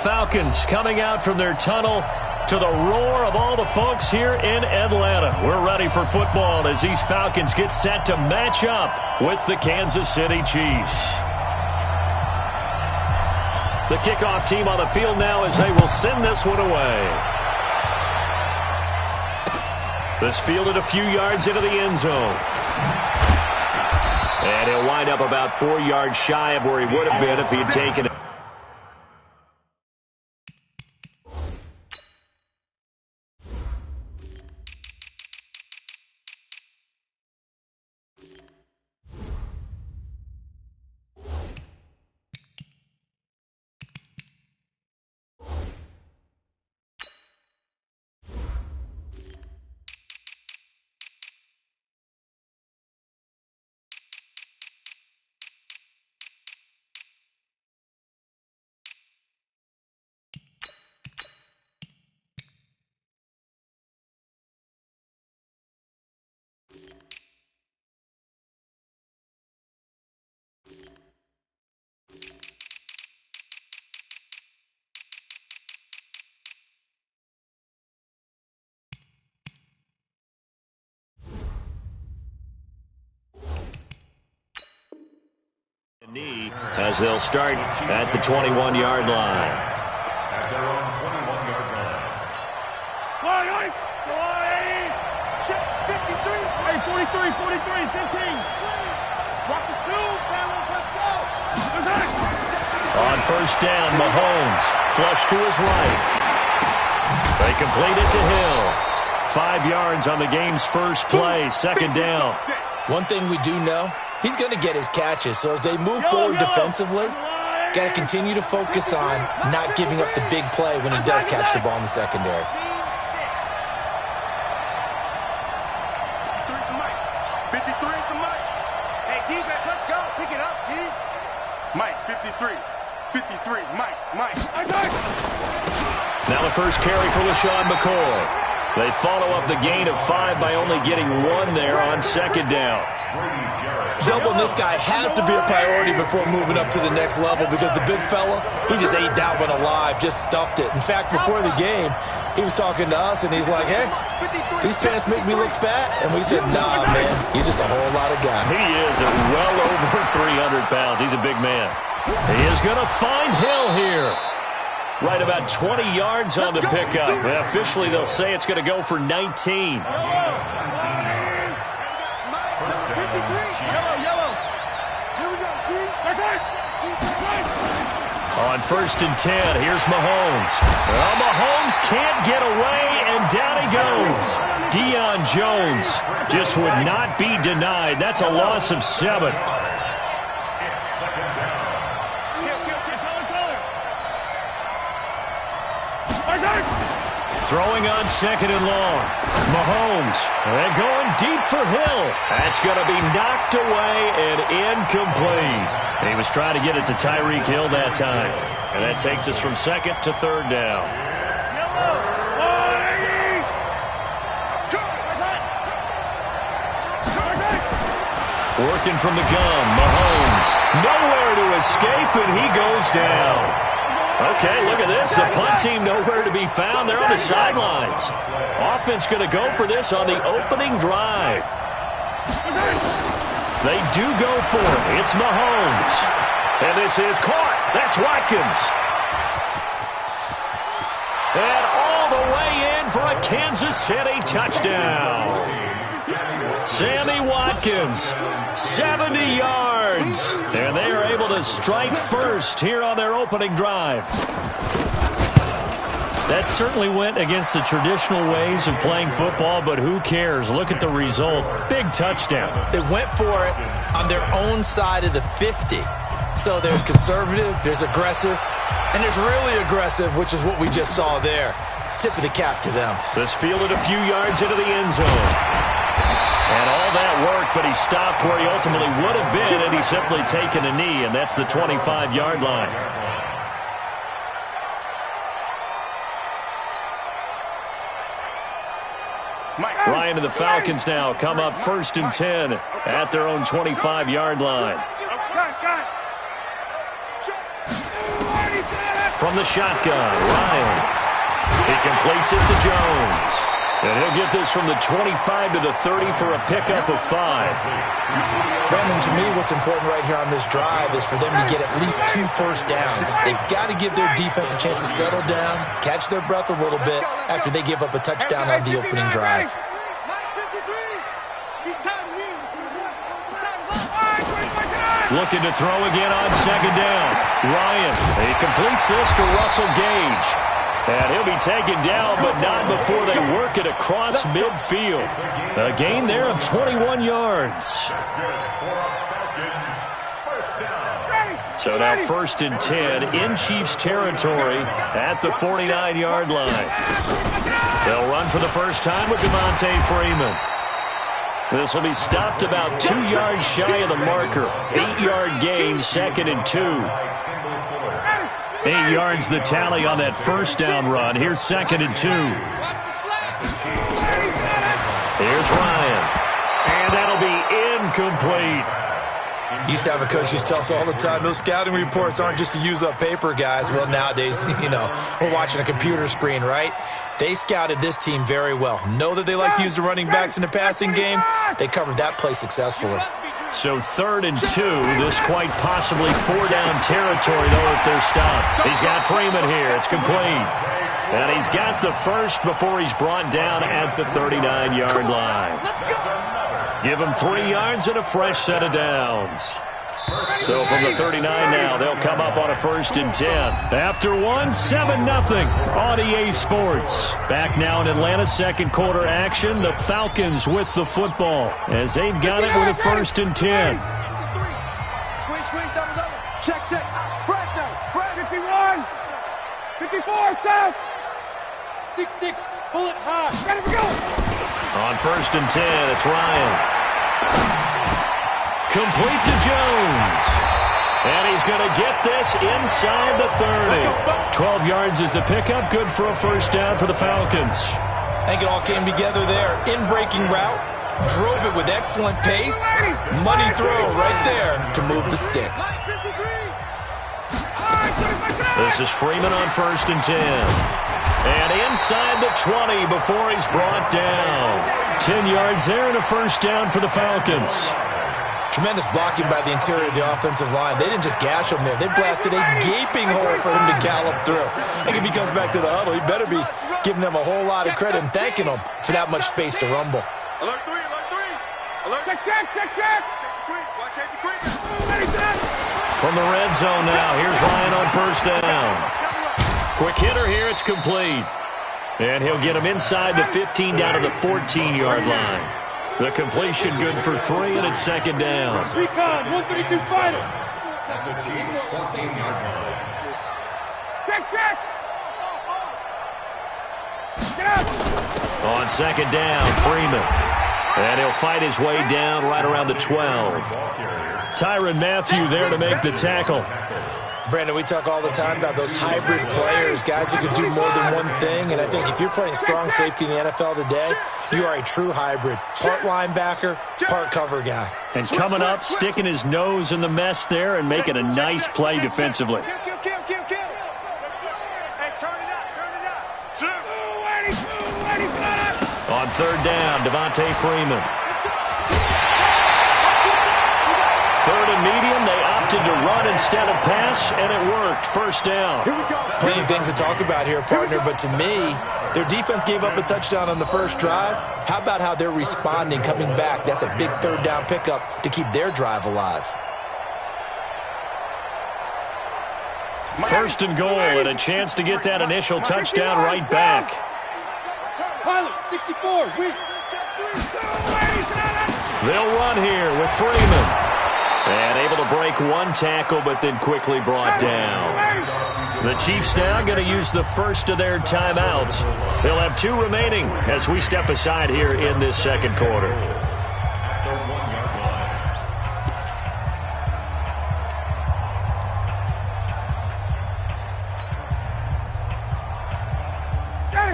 Falcons coming out from their tunnel to the roar of all the folks here in Atlanta. We're ready for football as these Falcons get set to match up with the Kansas City Chiefs. The kickoff team on the field now as they will send this one away. This fielded a few yards into the end zone. And he'll wind up about 4 yards shy of where he would have been if he had taken it. Knee as they'll start at the 21-yard line. At their own 21-yard line. 43, 15. Watch the school, fellas. Let's go. On first down, Mahomes flush to his right. They complete it to Hill. 5 yards on the game's first play, second down. One thing we do know, he's going to get his catches. So as they move forward defensively, got to continue to focus on not giving up the big play when he does catch the ball in the secondary. 53 at the mic. Hey, D-back, let's go. Pick it up, D. Mike, 53. Mike. Now the first carry for LaShawn McCoy. They follow up the gain of 5 by only getting 1 there on second down. Doubling this guy has to be a priority before moving up to the next level because the big fella, he just ate that one alive, just stuffed it. In fact, before the game, he was talking to us, and he's like, hey, these pants make me look fat. And we said, nah, man, you're just a whole lot of guy. He is at well over 300 pounds. He's a big man. He is going to find Hill here. Right about 20 yards on the pickup. And officially, they'll say it's going to go for 19. On first and 10, here's Mahomes. Well, Mahomes can't get away, and down he goes. Deion Jones just would not be denied. That's a loss of 7. Throwing on second and long. Mahomes, and going deep for Hill. That's going to be knocked away and incomplete. He was trying to get it to Tyreek Hill that time. And that takes us from second to third down. Working from the gun, Mahomes. Nowhere to escape, and he goes down. Okay, look at this. The punt team nowhere to be found. They're on the sidelines. Offense going to go for this on the opening drive. They do go for it. It's Mahomes. And this is caught. That's Watkins. And all the way in for a Kansas City touchdown. Sammy Watkins, 70 yards. And they are able to strike first here on their opening drive. That certainly went against the traditional ways of playing football, but who cares? Look at the result. Big touchdown. They went for it on their own side of the 50. So there's conservative, there's aggressive, and there's really aggressive, which is what we just saw there. Tip of the cap to them. This fielded a few yards into the end zone. And all that work, but he stopped where he ultimately would have been, and he's simply taken a knee, and that's the 25-yard line. Ryan and the Falcons now come up first and 10 at their own 25-yard line. From the shotgun, Ryan. He completes it to Jones. And he'll get this from the 25 to the 30 for a pickup of 5. Brandon, to me, what's important right here on this drive is for them to get at least 2 first downs. They've got to give their defense a chance to settle down, catch their breath a little bit after they give up a touchdown on the opening drive. Looking to throw again on second down. Ryan, he completes this to Russell Gage. And he'll be taken down, but not before they work it across midfield. A gain there of 21 yards. So now 1st and 10 in Chiefs territory at the 49-yard line. They'll run for the first time with Devontae Freeman. This will be stopped about 2 yards shy of the marker. 8-yard gain, 2nd and 2. 8 yards the tally on that first down run. Here's 2nd and 2. Here's Ryan. And that'll be incomplete. Used to have a coach who used to tell us all the time, those scouting reports aren't just to use up paper, guys. Well, nowadays, we're watching a computer screen, right? They scouted this team very well. Know that they like to use the running backs in the passing game. They covered that play successfully. So 3rd and 2, this quite possibly 4-down territory, though, if they're stopped. He's got Freeman here. It's complete. And he's got the first before he's brought down at the 39-yard line. Give him 3 yards and a fresh set of downs. So from the 39 now, they'll come up on a 1st and 10. After 7-0 on EA Sports. Back now in Atlanta's second quarter action. The Falcons with the football as they've got it with a 1st and 10. Squeeze, double. Check. Frag now. 51. 54, top. 6-6, bullet high. Ready to go. On 1st and 10, it's Ryan. Complete to Jones. And he's going to get this inside the 30. 12 yards is the pickup. Good for a first down for the Falcons. I think it all came together there. In-breaking route. Drove it with excellent pace. Money throw right there to move the sticks. This is Freeman on 1st and 10. And inside the 20 before he's brought down. 10 yards there and a first down for the Falcons. Tremendous blocking by the interior of the offensive line. They didn't just gash him there. They blasted a gaping hole for him to gallop through. I think if he comes back to the huddle, he better be giving them a whole lot of credit and thanking them for that much space to rumble. Alert 3. Alert. Check. Watch it. From the red zone now, here's Ryan on 1st down. Quick hitter here, it's complete. And he'll get him inside the 15 down to the 14-yard line. The completion good for 3, and it's 2nd down. Recon, 132 fighter. That's the Chiefs' 14-yard line. Check. Get out. On 2nd down, Freeman. And he'll fight his way down right around the 12. Tyrann Mathieu there to make the tackle. Brandon, we talk all the time about those hybrid players, guys who can do more than one thing. And I think if you're playing strong safety in the NFL today, you are a true hybrid. Part linebacker, part cover guy. And coming up, sticking his nose in the mess there and making a nice play defensively. Kill. Hey, turn it up. On 3rd down, Devontae Freeman. 3rd and medium, they opted to run instead of pass, and it worked. First down. Plenty of things to talk about here, partner, but to me, their defense gave up a touchdown on the first drive. How about how they're responding, coming back? That's a big 3rd down pickup to keep their drive alive. 1st and goal, and a chance to get that initial touchdown right back. Pilot, 64, weak. They'll run here with Freeman. And able to break one tackle, but then quickly brought down. The Chiefs now going to use the first of their timeouts. They'll have 2 remaining as we step aside here in this second quarter.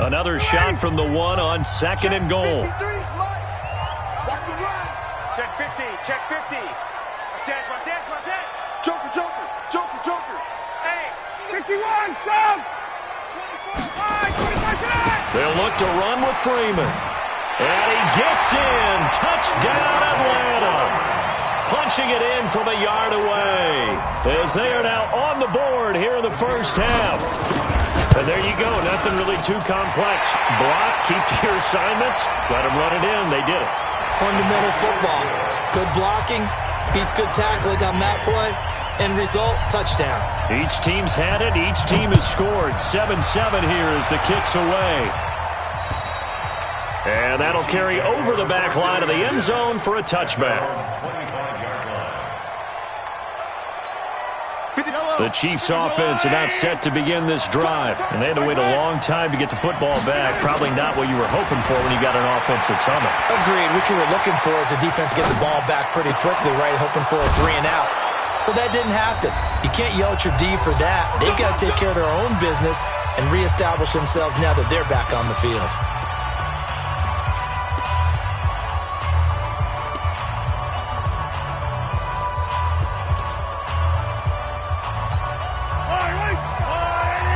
Another shot from the 1 on 2nd and goal. Check 50, check 50. Watch that. Joker. Hey, They'll look to run with Freeman. And he gets in. Touchdown, Atlanta. Punching it in from a yard away. As they are now on the board here in the first half. And there you go. Nothing really too complex. Block, keep to your assignments. Let them run it in. They did it. Fundamental football. Good blocking. Beats good tackling on that play. End result, touchdown. Each team's had it. Each team has scored. 7-7 here as the kick's away. And that'll carry over the back line of the end zone for a touchback. The Chiefs' offense about set to begin this drive. And they had to wait a long time to get the football back. Probably not what you were hoping for when you got an offense that's humming. Agreed. What you were looking for is the defense get the ball back pretty quickly, right? Hoping for a 3-and-out. So that didn't happen. You can't yell at your D for that. They've got to take care of their own business and reestablish themselves now that they're back on the field.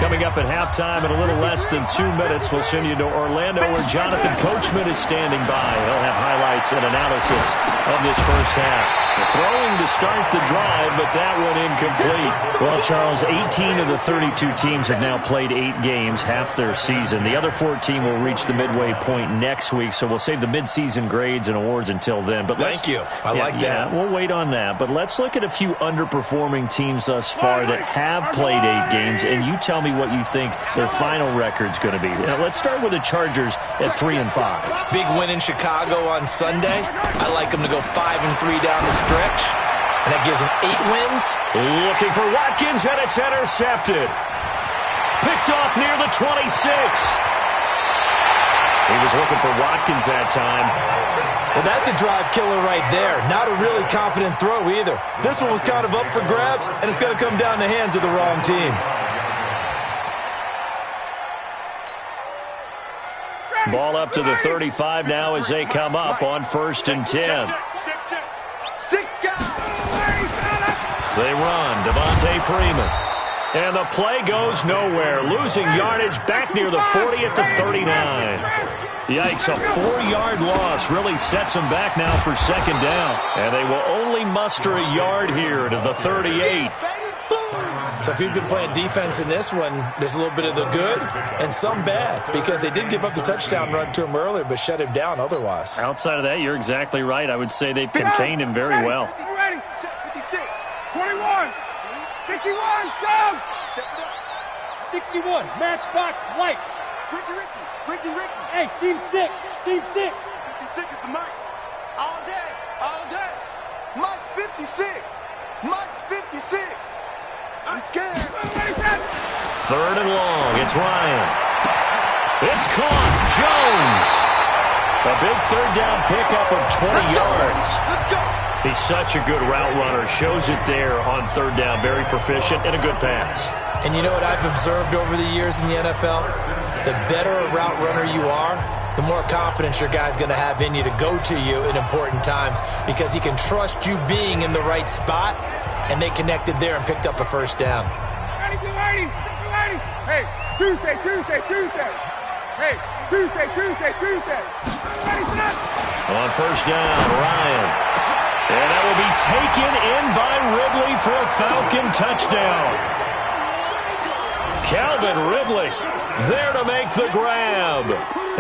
Coming up at halftime in a little less than 2 minutes, we'll send you to Orlando where Jonathan Coachman is standing by. He'll have highlights and analysis of this first half. The throwing to start the drive, but that one incomplete. Well, Charles, 18 of the 32 teams have now played 8 games, half their season. The other 14 will reach the midway point next week, so we'll save the midseason grades and awards until then. But thank you. I like that. Yeah, we'll wait on that. But let's look at a few underperforming teams thus far that have played 8 games, and you tell me what you think their final record's going to be. Now, let's start with the Chargers at 3-5. Big win in Chicago on Sunday. I like them to go 5-3 down the stretch, and that gives them 8 wins. Looking for Watkins, and it's intercepted. Picked off near the 26. He was looking for Watkins that time. Well, that's a drive killer right there. Not a really confident throw either. This one was kind of up for grabs, and it's going to come down the hands of the wrong team. Ball up to the 35 now as they come up on 1st and 10. They run. Devontae Freeman. And the play goes nowhere. Losing yardage back near the 40 at the 39. Yikes, a 4-yard loss really sets them back now for 2nd down. And they will only muster a yard here to the 38. So if you've been playing defense in this one, there's a little bit of the good and some bad, because they did give up the touchdown run to him earlier but shut him down otherwise. Outside of that, you're exactly right. I would say they've contained him very well. 21, 51, down. 61, matchbox lights. Ricky. Hey, seam 6. 56 is the mic. All day. Mike's 56. Mike's 56. I'm scared. 3rd and long. It's Ryan. It's caught. Jones. A big 3rd down pickup of 20 yards. Let's go. He's such a good route runner. Shows it there on 3rd down. Very proficient and a good pass. And you know what I've observed over the years in the NFL? The better a route runner you are, the more confidence your guy's going to have in you to go to you in important times, because he can trust you being in the right spot, and they connected there and picked up a 1st down. Ready. Hey, Tuesday. Hey, Tuesday. Ready, set. On 1st down, Ryan. And that will be taken in by Ridley for a Falcon touchdown. Calvin Ridley there to make the grab.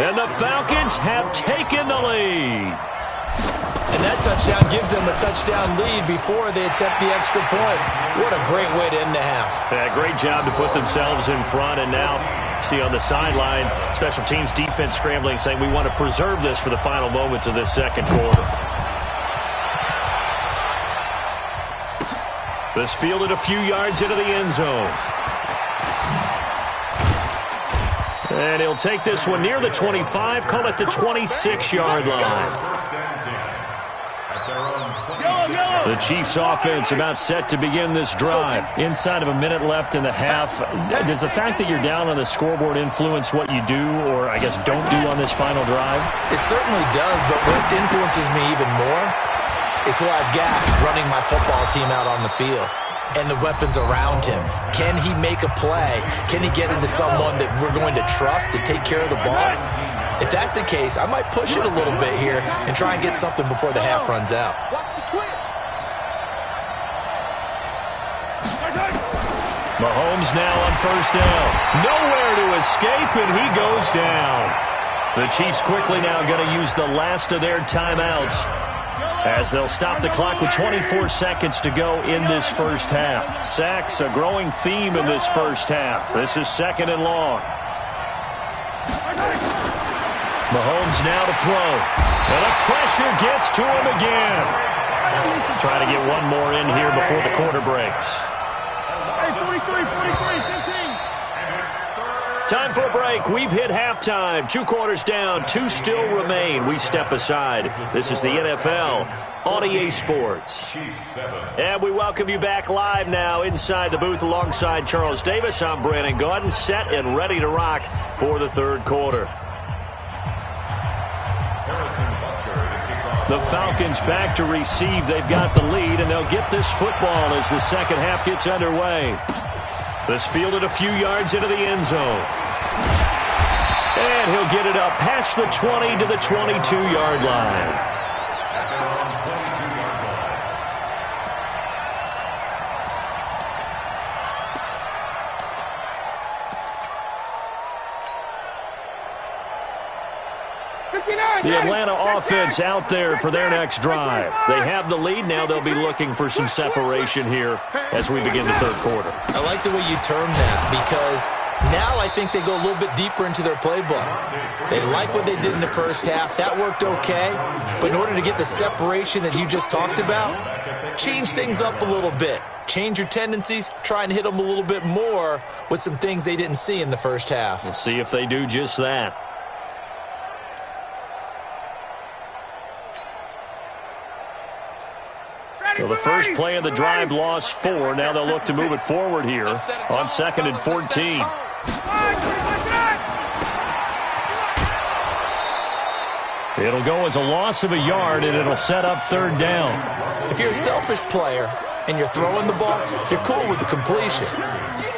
And the Falcons have taken the lead. And that touchdown gives them a touchdown lead before they attempt the extra point. What a great way to end the half. Yeah, great job to put themselves in front. And now, see on the sideline, special teams defense scrambling, saying we want to preserve this for the final moments of this 2nd quarter. This fielded a few yards into the end zone. And he'll take this one near the 25, call it the 26-yard line. The Chiefs offense about set to begin this drive. Inside of a minute left in the half. Does the fact that you're down on the scoreboard influence what you do, or I guess don't do on this final drive? It certainly does, but what influences me even more is who I've got running my football team out on the field. and the weapons around him. Can he make a play? Can he get into someone that we're going to trust to take care of the ball? If that's the case, I might push it a little bit here and try and get something before the half runs out. Mahomes now on first down. Nowhere to escape, and he goes down. The Chiefs quickly now going to use the last of their timeouts as they'll stop the clock with 24 seconds to go in this first half. Sacks, a growing theme in this first half. This is 2nd and long. Mahomes now to throw. And the pressure gets to him again. Trying to get one more in here before the quarter breaks. 43, 15. Time for a break. We've hit halftime. 2 quarters down. 2 still remain. We step aside. This is the NFL on EA Sports. And we welcome you back live now inside the booth alongside Charles Davis. I'm Brandon Gaudin, set and ready to rock for the third quarter. The Falcons back to receive. They've got the lead, and they'll get this football as the second half gets underway. This fielded a few yards into the end zone. And he'll get it up past the 20 to the 22-yard line. The Atlanta offense out there for their next drive. They have the lead. Now they'll be looking for some separation here as we begin the third quarter. I like the way you term that because now I think they go a little bit deeper into their playbook. They like what they did in the first half. That worked okay. But in order to get the separation that you just talked about, change things up a little bit. Change your tendencies, try and hit them a little bit more with some things they didn't see in the first half. We'll see if they do just that. So the first play of the drive lost 4. Now they'll look to move it forward here on 2nd and 14. It'll go as a loss of a yard, and it'll set up 3rd down. If you're a selfish player and you're throwing the ball, you're cool with the completion.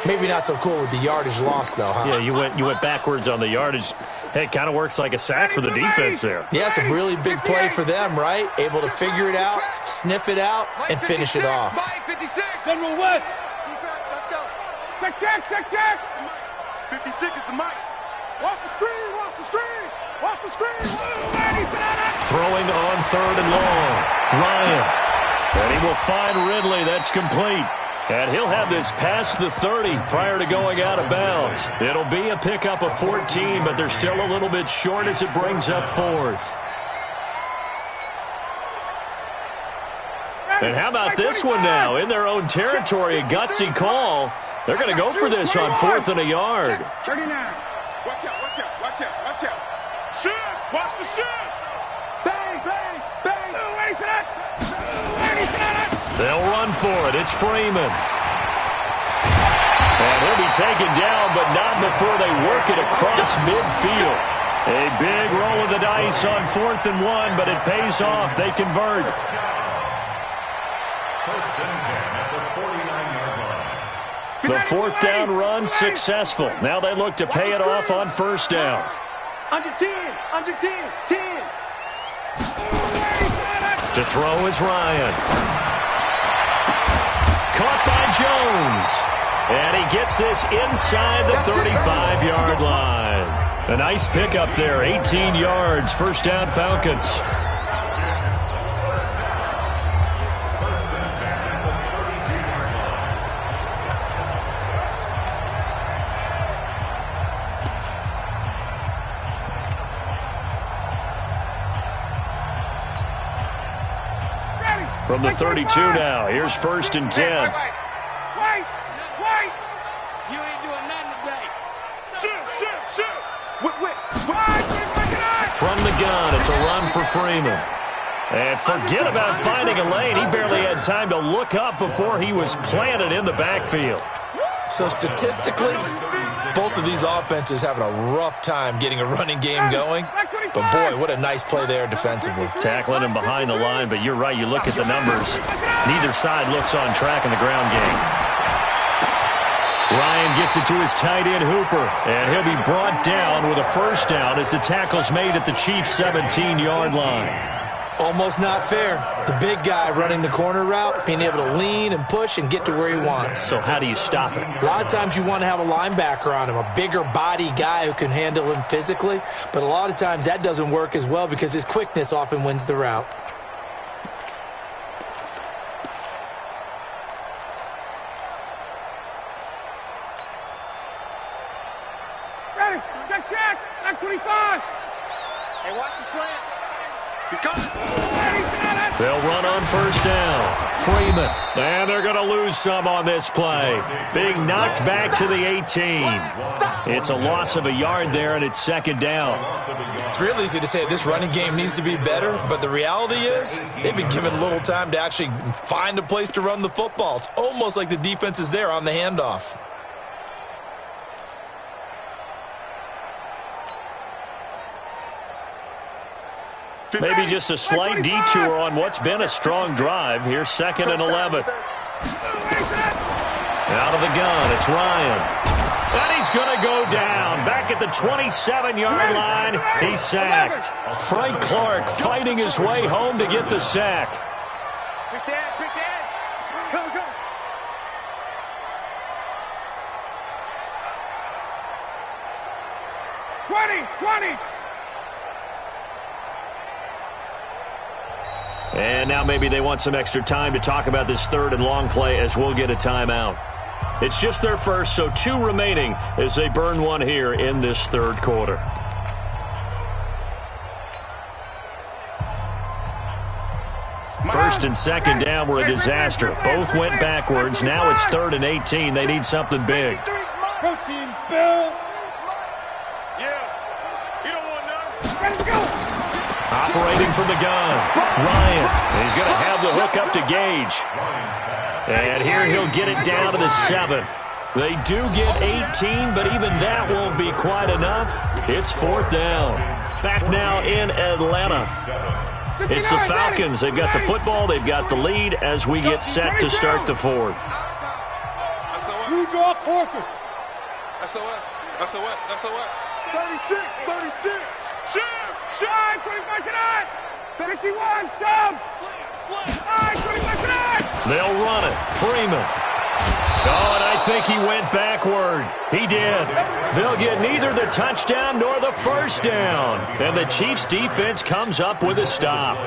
Maybe not so cool with the yardage loss, though, huh? Yeah, you went backwards on the yardage. Hey, it kind of works like a sack for the defense there. Yeah, it's a really big play for them, right? Able to figure it out, sniff it out, and finish it off. 56. General West. Defense, let's go. Check. 56 is the mic. Watch the screen. Throwing on 3rd and long. Ryan. And he will find Ridley. That's complete. And he'll have this past the 30 prior to going out of bounds. It'll be a pickup of 14, but they're still a little bit short as it brings up 4th. And how about this one now? In their own territory, a gutsy call. They're going to go for this on 4th and a yard. 39. Watch out. Shoot! Watch the shoot! Bang! Ready for that! They'll run for it. It's Freeman. And he'll be taken down, but not before they work it across midfield. A big roll of the dice on 4th and 1, but it pays off. They convert. The 4th down run successful. Now they look to pay it off on 1st down. Under 10. To throw is Ryan. Caught by Jones. And he gets this inside the 35-yard line. A nice pickup there, 18 yards, 1st down Falcons. From the 32 now, here's 1st and 10. Wait. You ain't doing nothing today. Shoot. From the gun, it's a run for Freeman. And forget about finding a lane. He barely had time to look up before he was planted in the backfield. So statistically, Both of these offenses having a rough time getting a running game going. But, boy, what a nice play there defensively. Tackling him behind the line, but you're right. You look at the numbers. Neither side looks on track in the ground game. Ryan gets it to his tight end, Hooper, and he'll be brought down with a first down as the tackle's made at the Chiefs' 17-yard line. Almost not fair. The big guy running the corner route, being able to lean and push and get to where he wants. So how do you stop it? A lot of times you want to have a linebacker on him, a bigger body guy who can handle him physically, but a lot of times that doesn't work as well because his quickness often wins the route. Ready, check, back 25. Hey, watch the slant. He's coming. They'll run on first down. Freeman. And they're going to lose some on this play. Being knocked back to the 18. It's a loss of a yard there, and it's second down. It's real easy to say this running game needs to be better, but the reality is they've been given little time to actually find a place to run the football. It's almost like the defense is there on the handoff. Maybe just a slight detour on what's been a strong drive. Here's 2nd and 11. Out of the gun, it's Ryan. And he's going to go down. Back at the 27-yard line, he's sacked. Frank Clark fighting his way home to get the sack. Quick edge, quick edge. Come. 20. And now maybe they want some extra time to talk about this third and long play as we'll get a timeout. It's just their first, so 2 remaining as they burn one here in this third quarter. First and second down were a disaster. Both went backwards. Now it's 3rd and 18. They need something big. Protein spill. Yeah. You don't want none. Ready to go. Operating from the gun, Ryan. He's going to have the hook up to Gage. And here he'll get it down to the 7. They do get 18, but even that won't be quite enough. It's 4th down. Back now in Atlanta. It's the Falcons. They've got the football. They've got the lead as we get set to start the 4th. You draw corpus. SOS. 36. Shine, 25-9. 51, jump. Slide, 25-9. They'll run it. Freeman. Oh, and I think he went backward. He did. They'll get neither the touchdown nor the first down. And the Chiefs' defense comes up with a stop.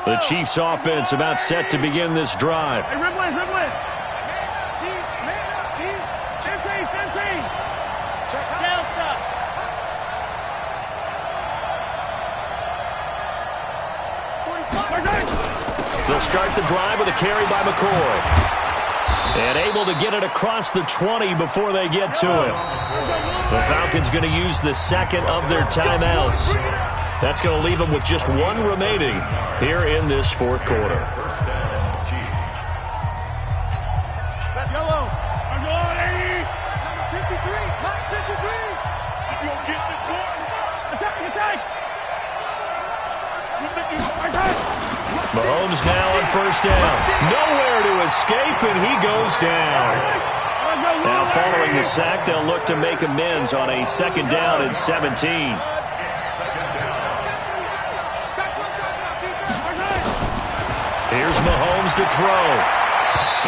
The Chiefs' offense about set to begin this drive. Hey, Ridley. Man up, Pete. 15. Check Delta. They'll start the drive with a carry by McCoy. And able to get it across the 20 before they get to it. The Falcons going to use the second of their timeouts. That's going to leave them with just 1 remaining here in this 4th quarter. Let's go. I'm going, 80. Number 53. Mike 53. You going to get this one? Attack. Mahomes now on first down. Nowhere to escape, and he goes down. Now following the sack, they'll look to make amends on a 2nd down and 17. Here's Mahomes to throw.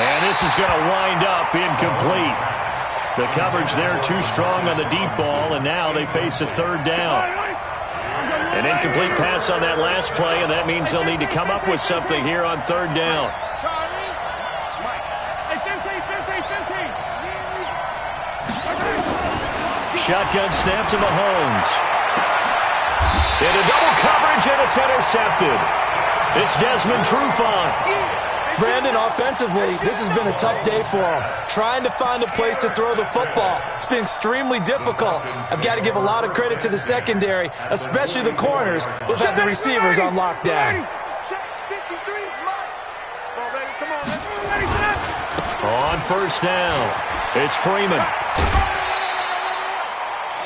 And this is going to wind up incomplete. The coverage there too strong on the deep ball, and now they face a 3rd down. An incomplete pass on that last play, and that means they'll need to come up with something here on 3rd down. Shotgun snap to Mahomes. Into double coverage, and it's intercepted. It's Desmond Trufant. Brandon, offensively, this has been a tough day for him. Trying to find a place to throw the football. It's been extremely difficult. I've got to give a lot of credit to the secondary, especially the corners who've had the receivers on lockdown. On first down, it's Freeman.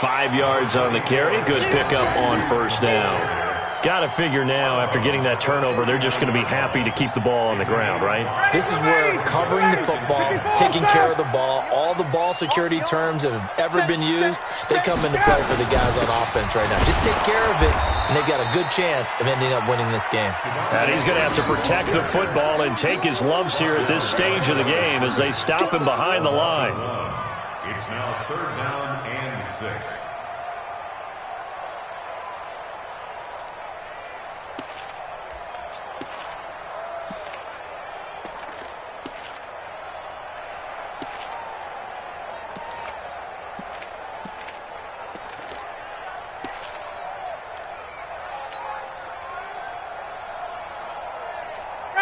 5 yards on the carry. Good pickup on first down. Got to figure now, after getting that turnover, they're just going to be happy to keep the ball on the ground, right? This is where covering the football, taking care of the ball, all the ball security terms that have ever been used, they come into play for the guys on offense right now. Just take care of it, and they've got a good chance of ending up winning this game. And he's going to have to protect the football and take his lumps here at this stage of the game as they stop him behind the line. It's now 3rd down and 6.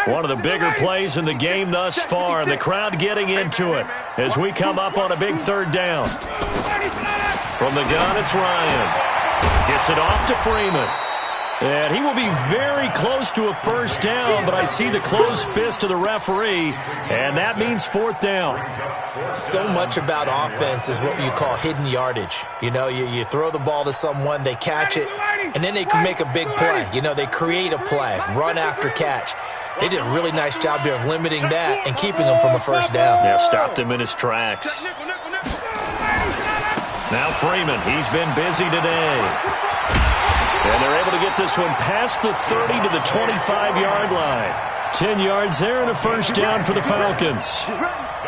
One of the bigger plays in the game thus far, and the crowd getting into it as we come up on a big 3rd down. From the gun, it's Ryan. Gets it off to Freeman. And he will be very close to a first down, but I see the closed fist of the referee, and that means 4th down. So much about offense is what you call hidden yardage. You know, you throw the ball to someone, they catch it, and then they can make a big play. You know, they create a play, run after catch. They did a really nice job here of limiting that and keeping him from a first down. Yeah, stopped him in his tracks. Now Freeman, he's been busy today. And they're able to get this one past the 30 to the 25-yard line. 10 yards there and a first down for the Falcons.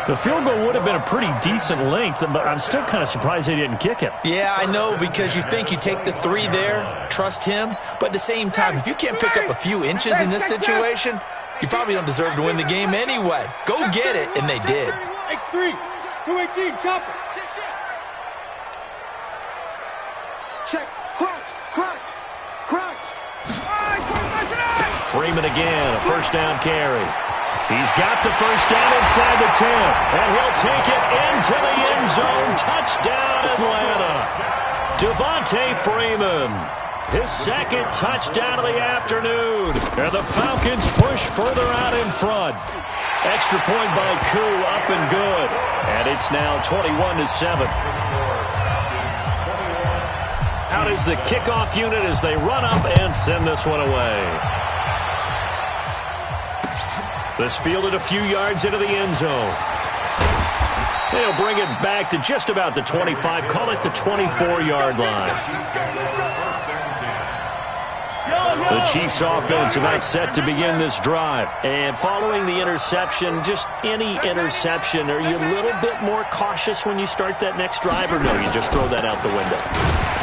The field goal would have been a pretty decent length, but I'm still kind of surprised they didn't kick it. Yeah, I know, because you think you take the 3 there, trust him. But at the same time, if you can't pick up a few inches in this situation, you probably don't deserve to win the game anyway. Go get it, and they did. X3, 218, chopper. Check, crunch. Freeman again, a first down carry. He's got the first down inside the 10, and he'll take it into the end zone. Touchdown, Atlanta. Devontae Freeman, his 2nd touchdown of the afternoon. And the Falcons push further out in front. Extra point by Koo, up and good. And it's now 21-7. Out is the kickoff unit as they run up and send this one away. This fielded a few yards into the end zone. They'll bring it back to just about the 25, call it the 24-yard line. The Chiefs offense about set to begin this drive. And following the interception, just any interception, are you a little bit more cautious when you start that next drive, or no, you just throw that out the window?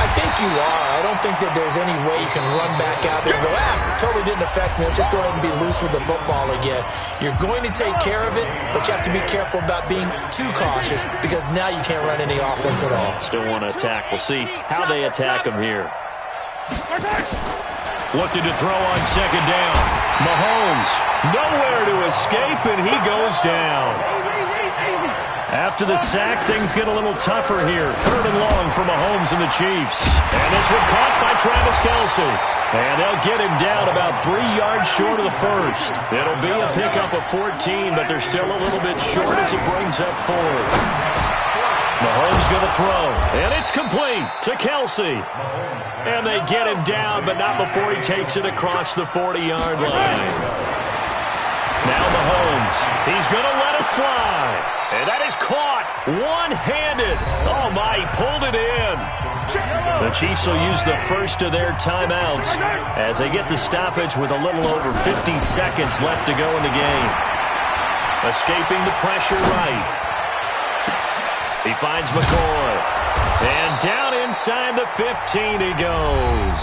I think you are. I don't think that there's any way you can run back out there and go, totally didn't affect me. Let's just go ahead and be loose with the football again. You're going to take care of it, but you have to be careful about being too cautious because now you can't run any offense at all. Still want to attack. We'll see how they attack him here. Looking to throw on 2nd down. Mahomes, nowhere to escape, and he goes down. After the sack, things get a little tougher here. 3rd and long for Mahomes and the Chiefs. And this one caught by Travis Kelce. And they'll get him down about 3 yards short of the first. It'll be a pickup of 14, but they're still a little bit short as it brings up 4th. Mahomes going to throw, and it's complete to Kelce. And they get him down, but not before he takes it across the 40-yard line. Now Mahomes, he's going to let it fly. And that is caught one-handed. Oh, my, he pulled it in. The Chiefs will use the first of their timeouts as they get the stoppage with a little over 50 seconds left to go in the game. Escaping the pressure right. He finds McCoy. And down inside the 15 he goes.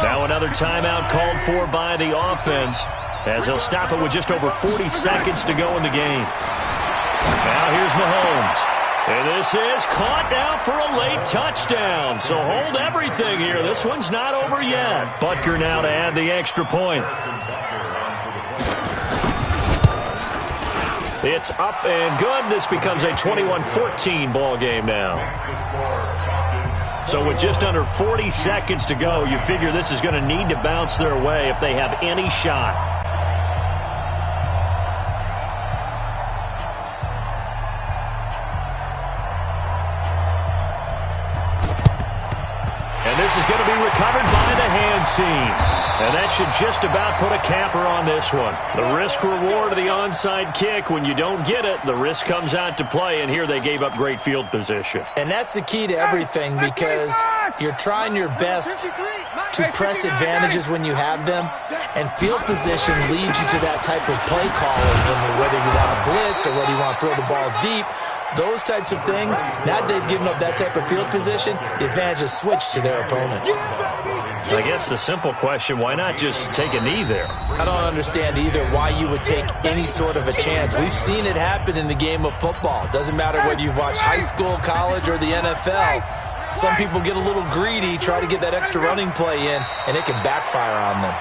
Now another timeout called for by the offense as they'll stop it with just over 40 seconds to go in the game. Now here's Mahomes. And this is caught now for a late touchdown. So hold everything here. This one's not over yet. Butker now to add the extra point. It's up and good. This becomes a 21-14 ball game now. So with just under 40 seconds to go, you figure this is going to need to bounce their way if they have any shot. And this is going to be recovered by the hands team. And that should just about put a capper on this one. The risk-reward of the onside kick, when you don't get it, the risk comes out to play, and here they gave up great field position. And that's the key to everything, because you're trying your best to press advantages when you have them, and field position leads you to that type of play calling, whether you want to blitz or whether you want to throw the ball deep. Those types of things, now that they've given up that type of field position, the advantage is switched to their opponent. I guess the simple question, why not just take a knee there? I don't understand either why you would take any sort of a chance. We've seen it happen in the game of football. Doesn't matter whether you've watched high school, college, or the NFL. Some people get a little greedy, try to get that extra running play in, and it can backfire on them.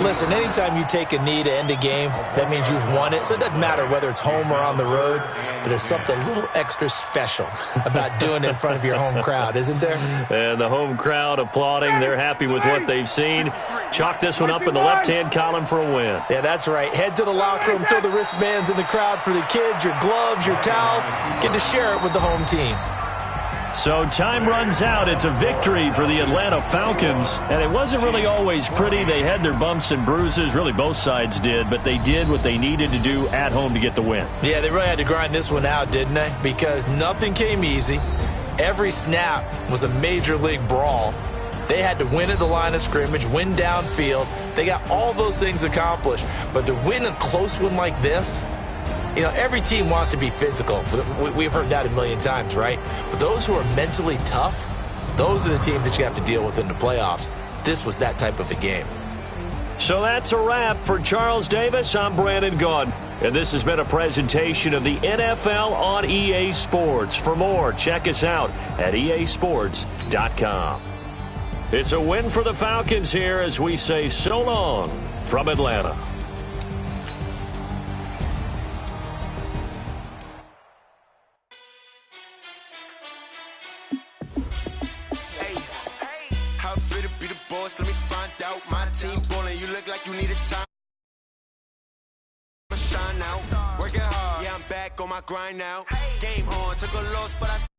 Listen, anytime you take a knee to end a game, that means you've won it. So it doesn't matter whether it's home or on the road, but there's something a little extra special about doing it in front of your home crowd, isn't there? And the home crowd applauding. They're happy with what they've seen. Chalk this one up in the left-hand column for a win. Yeah, that's right. Head to the locker room, throw the wristbands in the crowd for the kids, your gloves, your towels. Get to share it with the home team. So time runs out. It's a victory for the Atlanta Falcons. And it wasn't really always pretty. They had their bumps and bruises. Really, both sides did. But they did what they needed to do at home to get the win. Yeah, they really had to grind this one out, didn't they? Because nothing came easy. Every snap was a major league brawl. They had to win at the line of scrimmage, win downfield. They got all those things accomplished. But to win a close one like this, you know, every team wants to be physical. We've heard that a million times, right? But those who are mentally tough, those are the teams that you have to deal with in the playoffs. This was that type of a game. So that's a wrap for Charles Davis. I'm Brandon Gaudin. And this has been a presentation of the NFL on EA Sports. For more, check us out at easports.com. It's a win for the Falcons here as we say so long from Atlanta. Let me find out. My team ballin', you look like you need a time. Shine out, working hard. Yeah, I'm back on my grind now. Game on, took a loss, but I